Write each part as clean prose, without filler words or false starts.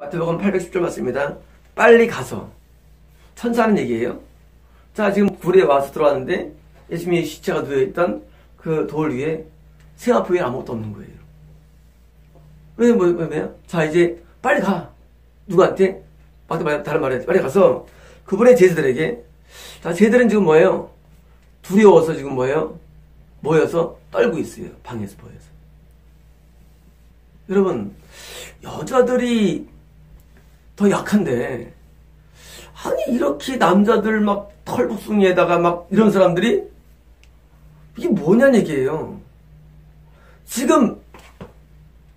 마태복음 810절 맞습니다. 빨리 가서. 천사는 얘기예요. 자, 지금 불에 와서 들어왔는데 예수님이 시체가 누워있던 그 돌 위에 세마포 위에 아무것도 없는 거예요. 왜요? 자, 이제 빨리 가. 누구한테? 다른 말이야. 빨리 가서 그분의 제자들에게. 자, 제자들은 지금 뭐예요? 두려워서 지금 뭐예요? 모여서 떨고 있어요. 방에서 모여서. 여러분, 여자들이 더 약한데, 아니, 이렇게 남자들 막 털복숭이에다가 막 이런 사람들이, 이게 뭐냐는 얘기예요. 지금,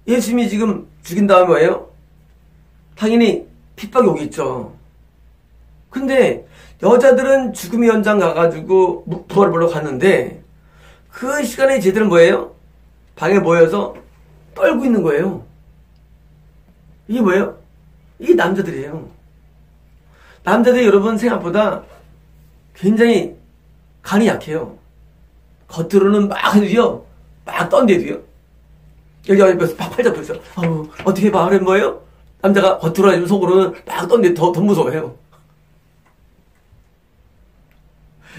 예수님이 지금 죽인 다음에 뭐예요? 당연히 핍박이 오겠죠. 근데, 여자들은 죽음의 현장 가가지고 부활을 보러 갔는데, 그 시간에 쟤들은 뭐예요? 방에 모여서 떨고 있는 거예요. 이게 뭐예요? 이게 남자들이에요. 남자들이 여러분 생각보다 굉장히 간이 약해요. 겉으로는 막 해도요, 막 떤데도요. 여기 옆에서 팔 잡고 있어. 어떻게 말은 뭐예요? 남자가 겉으로 하지만 속으로는 막 떤데 더 무서워해요.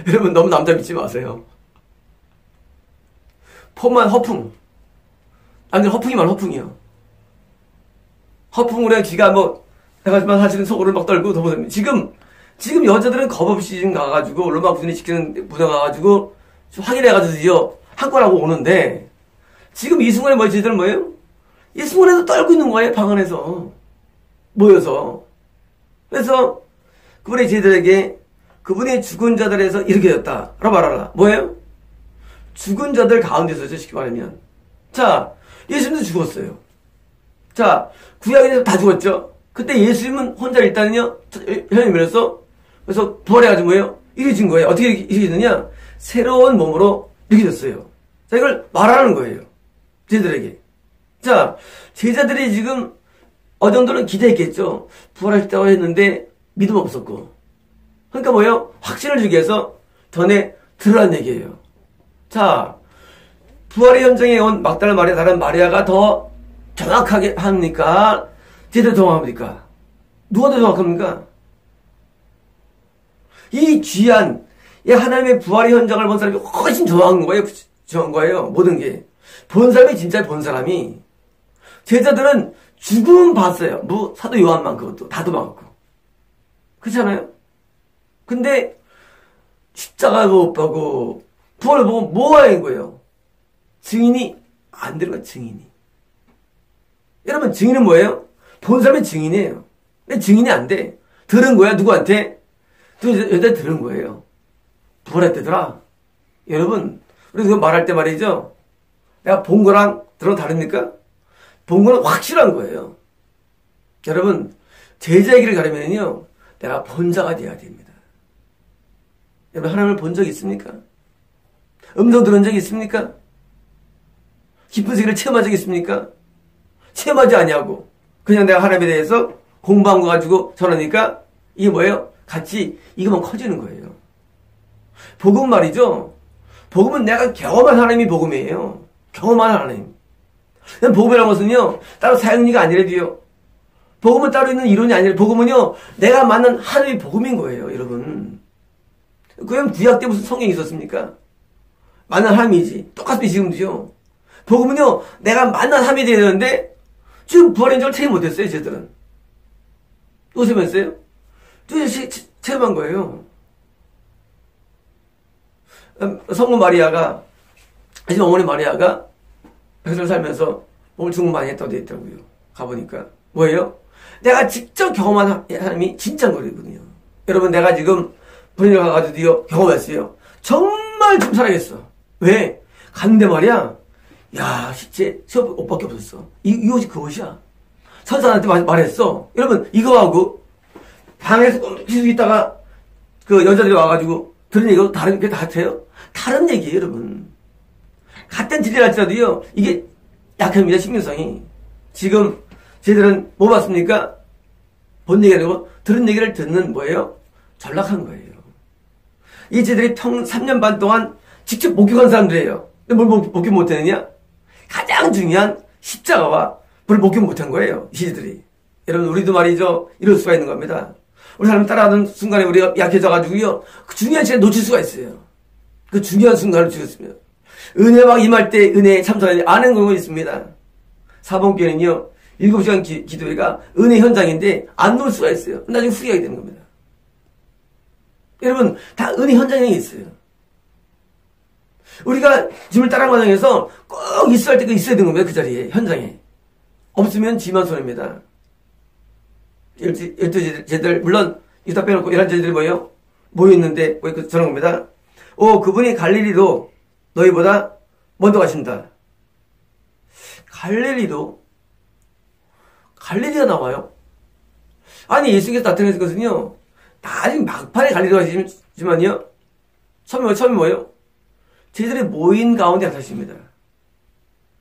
여러분 너무 남자 믿지 마세요. 폼만 허풍. 남자 허풍이만 허풍이요. 허풍을 해, 지가 뭐, 해가지만 사실은 속으로 막 떨고 더 무섭니다. 지금 여자들은 겁없이 지금 가가지고, 로마 군인이 지키는 부대 가가지고, 확인해가지고, 한건하고 오는데, 지금 이 순간에 쟤들은 뭐예요? 이 순간에도 떨고 있는 거예요, 방 안에서. 모여서. 그래서, 그분의 제자들에게, 그분의 죽은 자들에서 이렇게 됐다. 라고 말하라. 뭐예요? 죽은 자들 가운데서 쉽게 말하면. 자, 예수님도 죽었어요. 자, 구약에서 다 죽었죠? 그때 예수님은 혼자 일단은요, 혈이 밀어서, 그래서 부활해가지고 뭐예요? 이루어진 거예요. 어떻게 이루어졌느냐? 새로운 몸으로 이루어졌어요. 자, 이걸 말하는 거예요. 제자들에게. 자, 제자들이 지금 어느 정도는 기대했겠죠? 부활하셨다고 했는데 믿음 없었고. 그러니까 뭐예요? 확신을 주기 위해서 전에 들으라는 얘기예요. 자, 부활의 현장에 온 막달라 마리아, 다른 마리아가 더 정확하게 합니까? 제대로 정확합니까? 누가 더 정확합니까? 이 귀한, 이 하나님의 부활의 현장을 본 사람이 훨씬 정확한 거예요. 정확한 거예요. 모든 게. 본 사람이 진짜 본 사람이. 제자들은 죽음은 봤어요. 사도 요한만 그것도. 다 도망갔고. 그렇잖아요? 근데, 십자가 못 보고, 부활을 보고 뭐 하는 거예요? 증인이 안 들어가, 증인이. 여러분, 증인은 뭐예요? 본 사람의 증인이에요. 근데 증인이 안 돼. 들은 거야, 누구한테? 여자 들은 거예요. 부활했대더라. 여러분, 우리 그거 말할 때 말이죠. 내가 본 거랑 들은 거 다릅니까? 본 거는 확실한 거예요. 여러분, 제자의 길을 가려면요, 내가 본자가 돼야 됩니다. 여러분, 하나님을 본 적 있습니까? 음성 들은 적 있습니까? 깊은 세계를 체험한 적 있습니까? 체험하지 아니하고 그냥 내가 하나님에 대해서 공부한 거 가지고 전하니까 이게 뭐예요? 같이 이거만 커지는 거예요. 복음 말이죠. 복음은 내가 경험한 하나님이 복음이에요. 경험한 하나님. 복음이라는 것은요, 따로 사역리가 아니라도요. 복음은 따로 있는 이론이 아니라 복음은요, 내가 만난 하나님의 복음인 거예요, 여러분. 그럼 구약 때 무슨 성경이 있었습니까? 만난 하나님이지. 똑같이 지금도요. 복음은요, 내가 만난 하나님이 되야 되는데, 지금 부활의 적을 체험 못했어요, 쟤들은. 또 체험했어요? 또 체험한 거예요. 성모 마리아가, 지금 어머니 마리아가 백설 살면서 몸을 중국 많이 했다고 되어 있더라고요. 가보니까. 뭐예요? 내가 직접 경험한 하나님이 진짜인 거거든요. 여러분, 내가 지금 분위기를 가가지고요, 경험했어요. 정말 좀 살아야겠어. 왜? 갔는데 말이야. 야, 실제 시험 옷밖에 없었어. 이 옷이 그 옷이야. 선사한테 말했어. 여러분, 이거하고 방에서 계속 있다가 그 여자들이 와가지고 들은 얘기하고 다른 게 다 같아요? 다른 얘기예요, 여러분. 같은 진리를 할지라도요, 이게 약합니다, 신빙성이. 지금 쟤들은 뭐 봤습니까? 본 얘기 아니고 들은 얘기를 듣는 뭐예요? 전락한 거예요. 이 쟤들이 3년 반 동안 직접 목격한 사람들이에요. 근데 뭘 목격 못했느냐? 가장 중요한 십자가와 뭘 목격 못한 거예요, 이 시들이. 여러분, 우리도 말이죠. 이럴 수가 있는 겁니다. 우리 하나님 따라하는 순간에 우리가 약해져가지고요. 그 중요한 시간에 놓칠 수가 있어요. 그 중요한 순간을 주셨으면. 은혜 막 임할 때 은혜에 참석하지 않은 경우가 있습니다. 사범교회는요. 7시간 기도회가 은혜 현장인데 안 놓을 수가 있어요. 나중에 후회하게 되는 겁니다. 여러분, 다 은혜 현장에 있어요. 우리가 주님을 따라가는 과정에서 꼭 있어야 할 때가 있어야 되는 겁니다. 그 자리에, 현장에. 없으면 지만 손해입니다. 12제들, 물론, 이다 빼놓고 11제들이 뭐예요? 모여있는데, 저런 겁니다. 그분이 갈릴리로 너희보다 먼저 가신다. 갈릴리가 나와요? 아니, 예수님께서 나타내신 것은요, 나중에 막판에 갈릴리로 가시지만요, 처음에 뭐예요? 제자들이 모인 가운데 나타나십니다.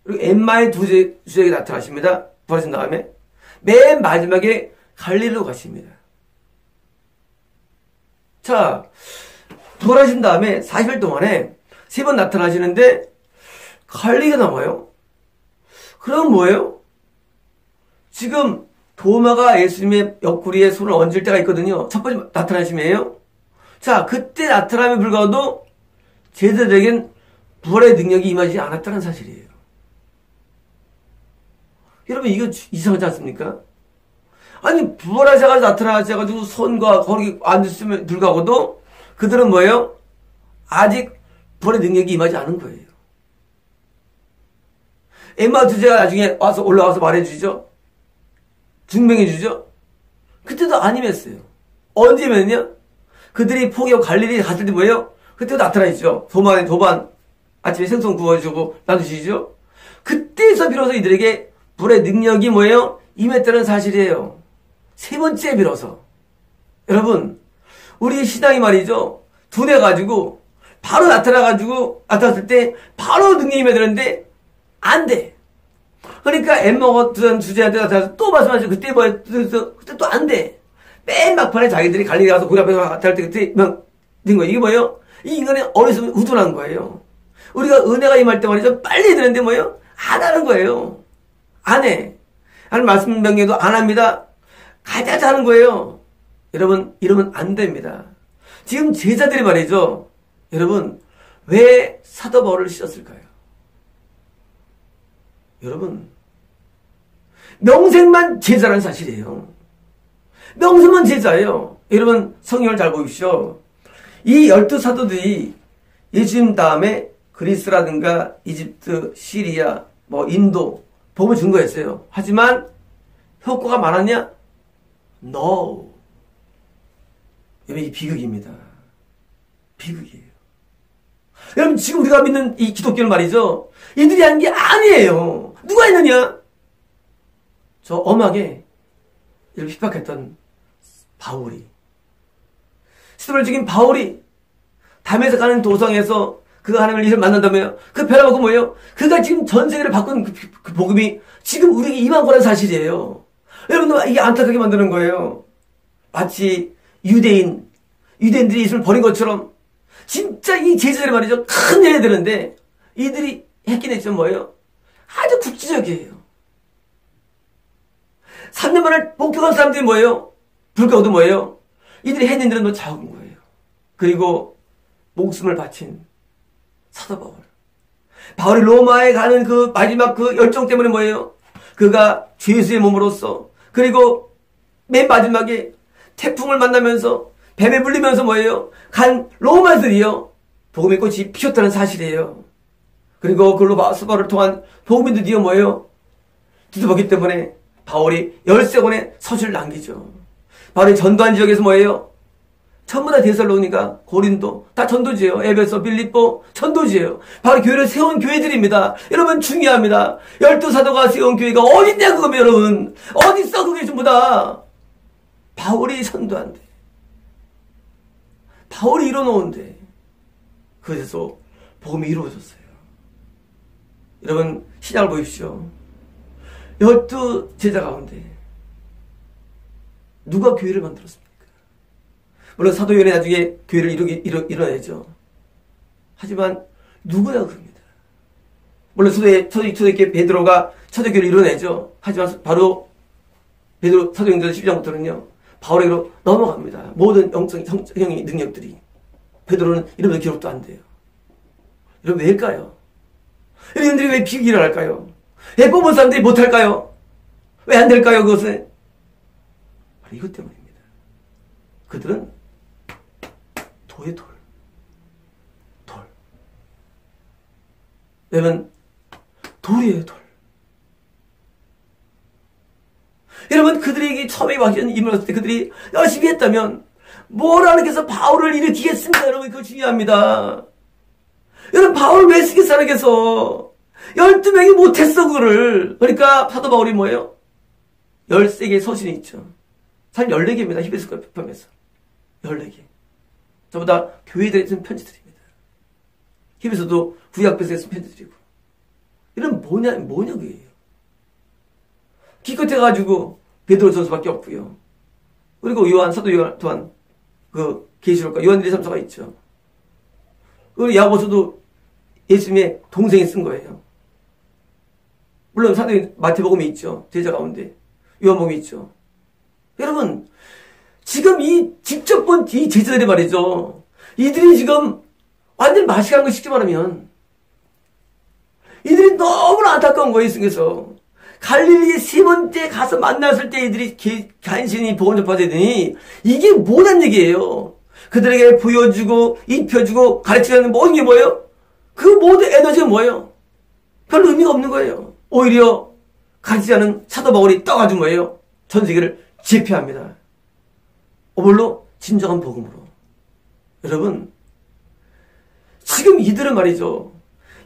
그리고 엠마의 두 주에게 나타나십니다. 부활하신 다음에 맨 마지막에 갈릴리로 가십니다. 자, 부활하신 다음에 40일 동안에 3번 나타나시는데 갈릴리가 나와요. 그럼 뭐예요? 지금 도마가 예수님의 옆구리에 손을 얹을 때가 있거든요. 첫 번째 나타나심이에요. 자, 그때 나타남에 불구하고도 제자들에겐 부활의 능력이 임하지 않았다는 사실이에요. 여러분, 이거 이상하지 않습니까? 아니, 부활하셔가지고 나타나셔가지고 손과 거기 앉으시면 불구하고도 그들은 뭐예요? 아직 부활의 능력이 임하지 않은 거예요. 엠마 두제가 나중에 와서 올라와서 말해주죠. 증명해주죠. 그때도 안 임했어요. 언제면요? 그들이 포기하고 갈릴리 갔을 때 뭐예요? 그때도 나타나시죠. 도반 아침에 생선 구워주고 나누시죠. 그때에서 비로소 이들에게 불의 능력이 뭐예요? 임했다는 사실이에요. 세 번째 비로소. 여러분, 우리 신앙이 말이죠. 둔해가지고 바로 나타났을 때 바로 능력이 임해야 되는데 안 돼. 그러니까 엠마가 주제한테 나타나서 또 말씀하시죠. 그때 뭐예요? 그때 또 안 돼. 맨 막판에 자기들이 갈릴리 가서 고리 앞에서 나타날 때 그때 된 거예요. 이게 뭐예요? 이 인간이 어리석으면 우둔한 거예요. 우리가 은혜가 임할 때 말이죠. 빨리 해야 되는데 뭐예요? 안 하는 거예요. 안 해. 하는 말씀 명령도 안 합니다. 가자 하는 거예요. 여러분, 이러면 안 됩니다. 지금 제자들이 말이죠. 여러분, 왜 사도 바울을 씌웠을까요? 여러분, 명색만 제자라는 사실이에요. 명색만 제자예요. 여러분, 성경을 잘 보십시오. 이 12사도들이 예수님 다음에 그리스라든가 이집트, 시리아, 인도 복음을 증거했어요. 하지만 효과가 많았냐? No. 여러분, 이 비극입니다. 비극이에요. 여러분, 지금 우리가 믿는 이 기독교는 말이죠. 이들이 하는 게 아니에요. 누가 했느냐? 저 엄하게 이를 핍박했던 바울이. 스토리를 죽인 바울이 담에서 가는 도성에서 그가 하나님을 이를 만난다며요. 그 변화가 뭐예요? 그가 지금 전 세계를 바꾼 그 복음이 지금 우리에게 임한 거라는 사실이에요. 여러분들, 이게 안타깝게 만드는 거예요. 마치 유대인들이 예수를 버린 것처럼 진짜 이 제자들이 말이죠. 큰 예를 드는데 이들이 했긴 했죠. 뭐예요? 아주 국지적이에요. 3년 만에 목격한 사람들이 뭐예요? 불가고도 뭐예요? 이들이 했는 일은 작은 거예요. 그리고 목숨을 바친 사도 바울이 로마에 가는 그 마지막 그 열정 때문에 뭐예요? 그가 죄수의 몸으로써, 그리고 맨 마지막에 태풍을 만나면서 뱀에 물리면서 뭐예요? 간 로마들이요 복음의 꽃이 피었다는 사실이에요. 그리고 그 바울을 통한 복음이 드디어 뭐예요? 뒤집었기 때문에 바울이 13권의 서술을 남기죠. 바울이 전도한 지역에서 뭐예요? 전부 다 데살로니가, 고린도 다 전도지예요. 에베소, 빌립보 전도지예요. 바로 교회를 세운 교회들입니다. 여러분, 중요합니다. 12사도가 세운 교회가 어딨냐 그거면 여러분. 어딨어 그게 전부 다. 바울이 전도한대. 바울이 이뤄놓은데 그래서 복음이 이루어졌어요. 여러분, 신약을 보십시오. 12제자 가운데 누가 교회를 만들었습니까? 물론 사도연이 나중에 교회를 이뤄내죠. 하지만 누구야 그럽니다. 물론 초대교회 베드로가 초대교회를 이뤄내죠. 하지만 바로 베드로 사도행전 12장부터는요. 바울에게로 넘어갑니다. 모든 성형의 능력들이. 베드로는 이러면 기록도 안 돼요. 여러분 왜일까요? 여러분들이 왜 비기를 할까요? 왜 뽑은 사람들이 못할까요? 왜 안 될까요? 그것은 바로 이것 때문입니다. 그들은 돌. 왜냐면 돌이에요, 돌. 여러분 그들에게 처음에 와전 임했을 때 그들이 열심히 했다면 뭘 하나님께서 바울을 일으키겠습니다. 여러분 그거 중요합니다. 여러분 바울을 왜 쓰겠어 하나님께서 12명이 못했어 그거를. 그러니까 사도 바울이 뭐예요? 13개의 서신이 있죠. 사실 14개입니다. 히브리서 포함해서 14개. 전부 다 교회들에 쓴 편지들입니다. 히브리서도 구약에서 쓴 편지들이고. 이런 뭐냐 그게요. 기껏해가지고 베드로 전서밖에 없고요. 그리고 사도 요한 또한 그 계시록과 요한일의 3서가 있죠. 그리고 야고보서도 예수님의 동생이 쓴 거예요. 물론 사도 마태복음이 있죠. 제자 가운데 요한복음이 있죠. 여러분 지금 직접 본 이 제자들이 말이죠. 이들이 지금 완전 마시간 거 쉽게 말하면 이들이 너무나 안타까운 거예요. 예수님께서 갈릴리에 세 번째 가서 만났을 때 이들이 간신히 복음 전파되더니 이게 뭐란 얘기예요. 그들에게 보여주고 입혀주고 가르치는 모든 게 뭐예요? 그 모든 에너지가 뭐예요? 별로 의미가 없는 거예요. 오히려 가르치지 않은 사도 바울이 떠가지고 뭐예요? 전 세계를 제패합니다. 오물로 진정한 복음으로. 여러분 지금 이들은 말이죠.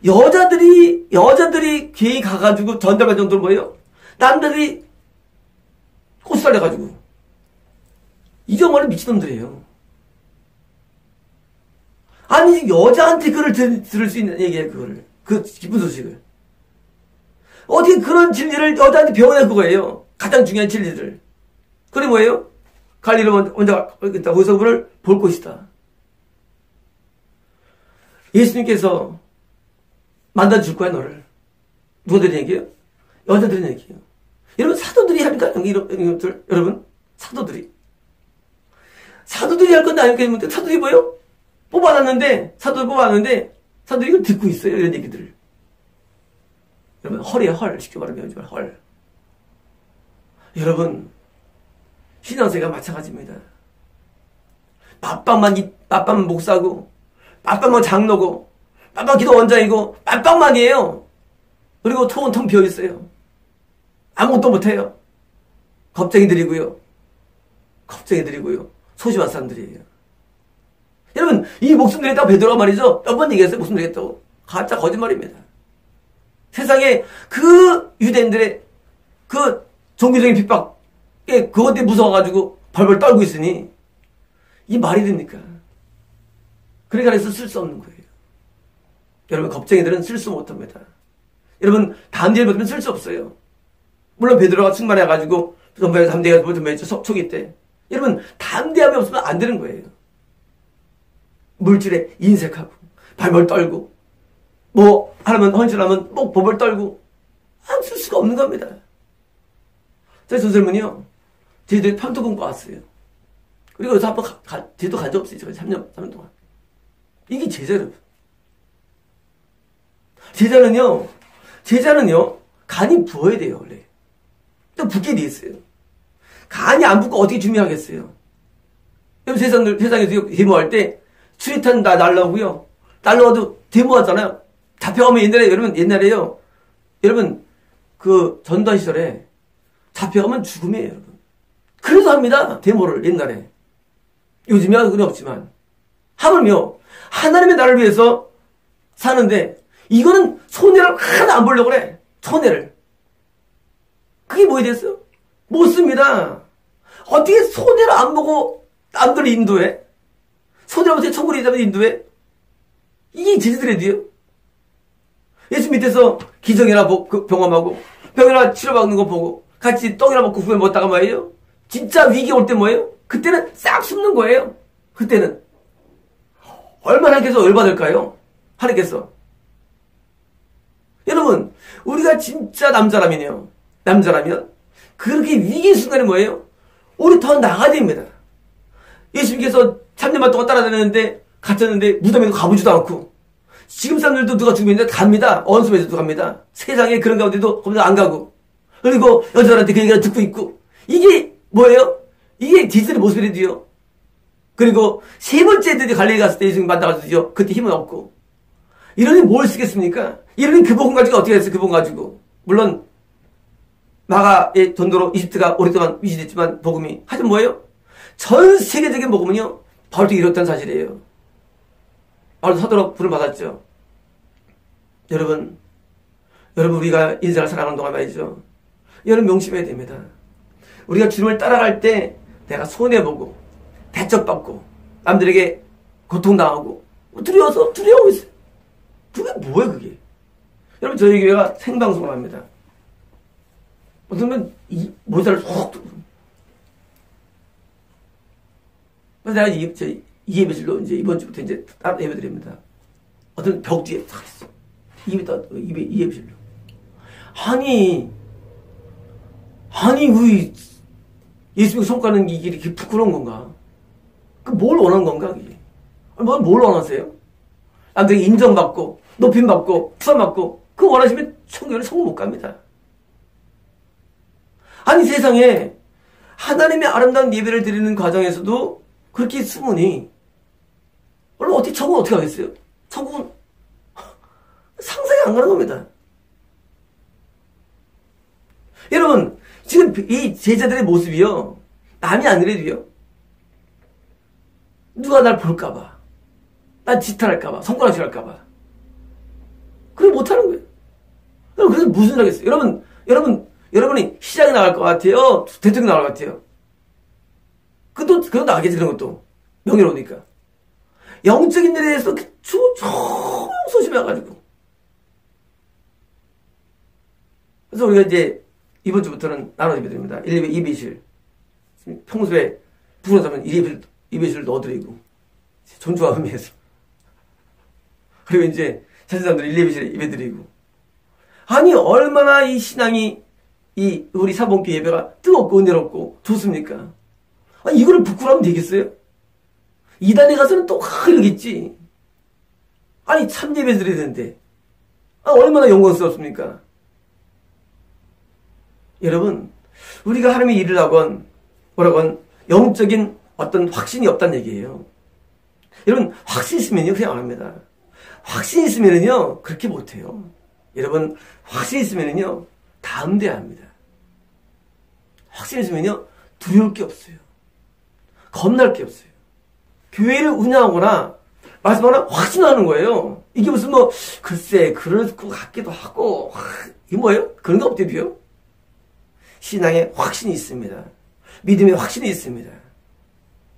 여자들이 괜히 가가지고 전달할 정도로 뭐예요? 남자들이 꽃살려가지고 이 정말로 미친놈들이에요. 아니 여자한테 그걸 들을 수 있는 얘기예요. 그거를 그 기쁜 소식을 어떻게 그런 진리를 여자한테 배워낼 그거예요. 가장 중요한 진리를. 그게 뭐예요? 갈릴리 먼저 거기서 그를 볼 것이다. 예수님께서 만나줄 거야 너를. 누가 들은 얘기예요? 여자들은 얘기예요. 여러분 사도들이 하니까 이런 것들 여러분 사도들이 할 건데 아니니까 사도들이 뭐예요? 사도들 사도들이 이걸 듣고 있어요. 이런 얘기들을. 여러분 헐이에요. 헐. 쉽게 말하면 헐. 여러분 신앙생활 마찬가지입니다. 맞방만 목사고 맞방만 장로고 맞방 기도 원장이고 맞방만이에요. 그리고 통은 텅 비어있어요. 아무것도 못해요. 겁쟁이들이고요. 소심한 사람들이에요. 여러분 이 목숨 드리겠다고 베드로가 말이죠. 몇 번 얘기했어요. 목숨 드리겠다고. 가짜 거짓말입니다. 세상에 그 유대인들의 그 종교적인 핍박에 그것 때문에 무서워가지고 벌벌 떨고 있으니 이 말이 됩니까? 그러니까 쓸 수 없는 거예요. 여러분 겁쟁이들은 쓸 수 못합니다. 여러분 담대히 못하면 쓸 수 없어요. 물론 베드로가 충만해가지고 담대했죠. 초기 때. 여러분 담대함이 없으면 안 되는 거예요. 물질에 인색하고 발벌 떨고 뭐 하나만 헌신하면 뭐 벌벌 떨고 안 쓸 수가 없는 겁니다. 저희 선생님은요 제주도에 편도 공부 왔어요. 그리고 여기서 한번 제주도 간 적 없어요. 3년 동안. 이게 제자예요. 제자는요 간이 부어야 돼요. 원래 또 붓게 돼 있어요. 간이 안 붓고 어떻게 준비하겠어요? 여러분 세상에서 데모할 때 수리탄 날라오고요. 날라와도 데모하잖아요. 잡혀가면 옛날에요. 여러분 그 전두환 시절에 잡혀가면 죽음이에요. 여러분. 그래도 합니다. 데모를 옛날에. 요즘이야 그건 없지만 하물며 하나님의 나라를 위해서 사는데 이거는 손해를 하나 안 보려고 그래. 손해를. 그게 뭐에 대해서? 못 씁니다. 어떻게 손해를 안 보고 남들을 인도해? 손해를 어떻게 천국에 있다면 인도해? 이게 제자들의 뒤에요. 예수 밑에서 기적이나 병험하고 병이나 치료받는 거 보고 같이 떡이나 먹고 후에 먹다가 뭐예요? 진짜 위기 올 때 뭐예요? 그때는 싹 숨는 거예요. 그때는 얼마나 하나님께서 열받을까요? 하나님께서. 여러분 우리가 진짜 남자라면 그렇게 위기 순간에 뭐예요? 우리 더 나가야 됩니다. 예수님께서 3년만 동안 따라다녔는데 갇혔는데 무덤에도 가보지도 않고 지금 사람들도 누가 죽으면 갑니다. 원수에서도 갑니다. 세상에 그런 가운데도 안 가고 그리고 여자들한테 그 얘기를 듣고 있고 이게 뭐예요? 이게 디스의 모습이래도요. 그리고 세 번째 드디어 갈릴리 갔을 때 예수님 만나가지고 그때 힘은 없고 이러니 뭘 쓰겠습니까? 이러니 그 복음 가지고 어떻게 했어요? 그 복음 가지고 물론 마가의 전도로 이집트가 오랫동안 위시됐지만 복음이 하여튼 뭐예요? 전 세계적인 복음은요 바로 이뤘다는 사실이에요. 바로 서도로 부름 받았죠. 여러분 우리가 인생을 살아가는 동안 말이죠. 여러분 명심해야 됩니다. 우리가 주님을 따라갈 때 내가 손해보고 대접받고 남들에게 고통당하고 두려워하고 있어요. 그게 뭐예요 그게? 여러분 저희 교회가 생방송을 합니다. 어떤 분 모자를 쏙 그래서 내가 이 예배실로 이제 이번 주부터 이제 따로 예배 드립니다. 어떤 벽 뒤에 탁 있어. 이 예배실로. 아니 우리 예수님의 손가는 이게 이렇게 부끄러운 건가? 뭘 원하는 건가 그게? 뭘 원하세요? 남들에게 인정받고 높임받고 추앙받고 그거 원하시면 천국에는 성공 못 갑니다. 아니 세상에 하나님의 아름다운 예배를 드리는 과정에서도 그렇게 수문이 여러분 어떻게 천국은 어떻게 하겠어요? 천국은 상상이 안 가는 겁니다. 여러분 지금 이 제자들의 모습이요 남이 아니래도요 누가 날 볼까봐 난 지탄할까봐 손가락질할까봐 그래 못하는 거예요. 그래서 무슨 일 하겠어요? 여러분이 시장에 나갈 것 같아요? 대통령 나갈 것 같아요? 그것도 나겠지 그런 것도 명예로우니까 영적인 일에 대해서 조심해가지고 그래서 우리가 이제 이번 주부터는 나눠 예배드립니다. 1예배 2배실 평소에 부러서면 2배실을 넣어드리고 존중하기 위해서 그리고 이제 자신 사람들 1예배실에 예배드리고 아니 얼마나 이 신앙이 이 우리 사봉교 예배가 뜨겁고 은혜롭고 좋습니까? 아니 이거를 부끄러우면 되겠어요? 이단에 가서는 또 이러겠지. 아니 참 예배 드려야 되는데 얼마나 영광스럽습니까? 여러분 우리가 하나님의 일을 하건 뭐라건 영적인 어떤 확신이 없다는 얘기예요. 여러분 확신 있으면요 그냥 안 합니다. 확신 있으면은요 그렇게 못해요. 여러분 확신 있으면은요 다음돼야 합니다. 확신 있으면요 두려울 게 없어요. 겁날 게 없어요. 교회를 운영하거나 말씀하거나 확신하는 거예요. 이게 무슨 글쎄 그럴 것 같기도 하고 이게 뭐예요? 그런 거 없대도요. 신앙에 확신이 있습니다. 믿음에 확신이 있습니다.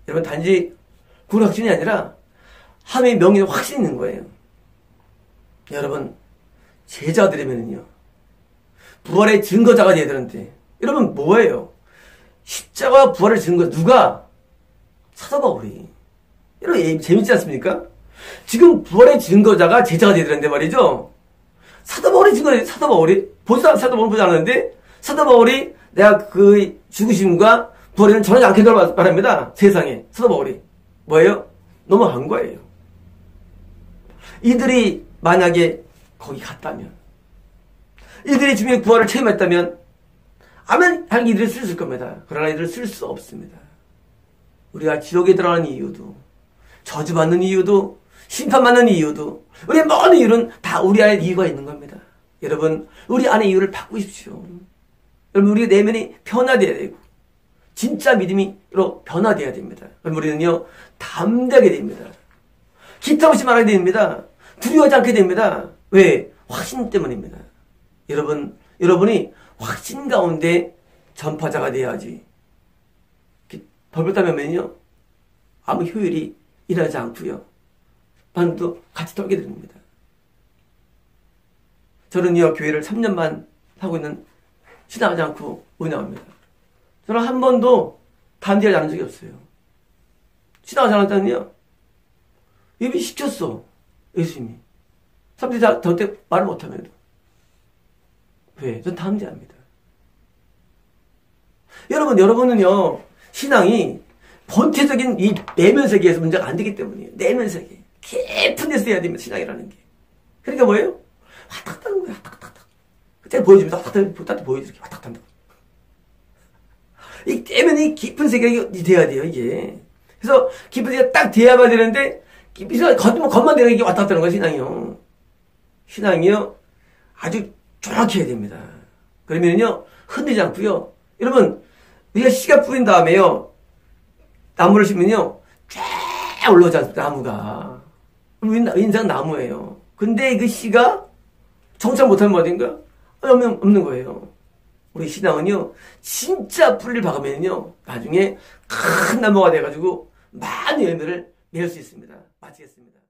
여러분 단지 그런 확신이 아니라 하나님의 명예에 확신이 있는 거예요. 여러분 제자들이면요 부활의 증거자가 돼야 되는데 여러분 뭐예요? 십자가 부활의 증거 누가? 사도 바울이. 여러분 재밌지 않습니까? 지금 부활의 증거자가 제자가 돼야 되는데 말이죠. 사도 바울이 사도 바울은 보지 않았는데 사도 바울이 내가 그 죽으심과 부활에는 전하지 않겠다고 말합니다. 세상에 사도 바울이 뭐예요? 넘어간 거예요. 이들이 만약에 거기 갔다면 이들이 주님의 부활을 체험했다면 아마 이들을 쓸 겁니다. 그러나 이들을 쓸 수 없습니다. 우리가 지옥에 들어가는 이유도 저주받는 이유도 심판받는 이유도 우리의 모든 이유는 다 우리 안에 이유가 있는 겁니다. 여러분 우리 안에 이유를 바꾸십시오. 여러분 우리 내면이 변화되어야 되고 진짜 믿음이로 변화되어야 됩니다. 그럼 우리는요 담대하게 됩니다. 기타 없이 말하게 됩니다. 두려워하지 않게 됩니다. 왜? 확신 때문입니다. 여러분이 확신 가운데 전파자가 돼야지. 벌벌 떨면요 아무 효율이 일하지 않고요. 반도 같이 떨게 됩니다. 저는요 교회를 3년만 하고 있는 신앙하지 않고 운영합니다. 저는 한 번도 단대하지 않은 적이 없어요. 신앙하지 않았다는요 예배 시켰어 예수님이. 사람들이 저한테 말을 못하면 왜? 전 담대합니다. 여러분은요, 신앙이 본체적인 이 내면 세계에서 문제가 안 되기 때문이에요. 내면 세계. 깊은 데서 해야 됩니다, 신앙이라는 게. 그러니까 뭐예요? 왔다 갔다 하는 거예요, 왔다 갔다. 그때 보여줍니다. 왔다 갔다 보여주게, 왔다 갔다 한다. 이 내면이 깊은 세계가 돼야 돼요, 이게. 그래서 깊은 세계가 딱 돼야만 되는데, 겉만 되는 게 왔다 갔다 하는 거예요, 신앙이요. 신앙이요, 아주 정확히 해야 됩니다. 그러면요, 흔들리지 않고요. 여러분, 우리가 씨가 뿌린 다음에요, 나무를 심으면요, 쫙 올라오지 않습니까, 나무가. 인생 나무예요. 근데 그 씨가 정착 못하면 뭐 어딘가? 없는 거예요. 우리 신앙은요, 진짜 뿌리를 박으면요, 나중에 큰 나무가 돼가지고 많은 열매를 맺을 수 있습니다. 마치겠습니다.